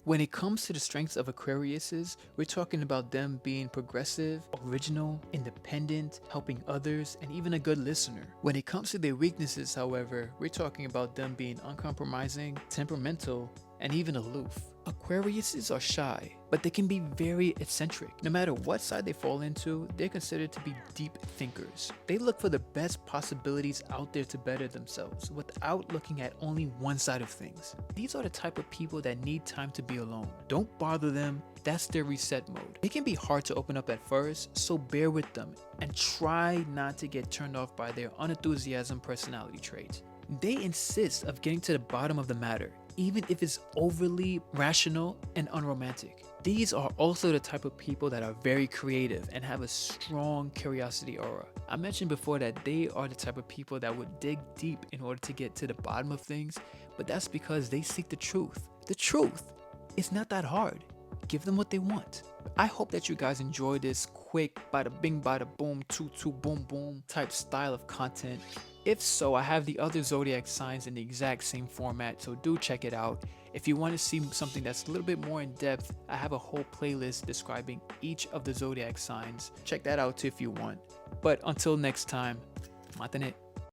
When it comes to the strengths of Aquariuses, we're talking about them being progressive, original, independent, helping others, and even a good listener. When it comes to their weaknesses, however, we're talking about them being uncompromising, temperamental, and even aloof. Aquariuses are shy, but they can be very eccentric. No matter what side they fall into, they're considered to be deep thinkers. They look for the best possibilities out there to better themselves without looking at only one side of things. These are the type of people that need time to be alone. Don't bother them, that's their reset mode. It can be hard to open up at first, so bear with them and try not to get turned off by their unenthusiasm personality traits. They insist of getting to the bottom of the matter, even if it's overly rational and unromantic. These are also the type of people that are very creative and have a strong curiosity aura. I mentioned before that they are the type of people that would dig deep in order to get to the bottom of things, but that's because they seek the truth. The truth is not that hard. Give them what they want. I hope that you guys enjoy this quick bada bing bada boom toot boom boom type style of content. If so, I have the other zodiac signs in the exact same format, so do check it out. If you want to see something that's a little bit more in depth, I have a whole playlist describing each of the zodiac signs. Check that out too if you want. But until next time, matane.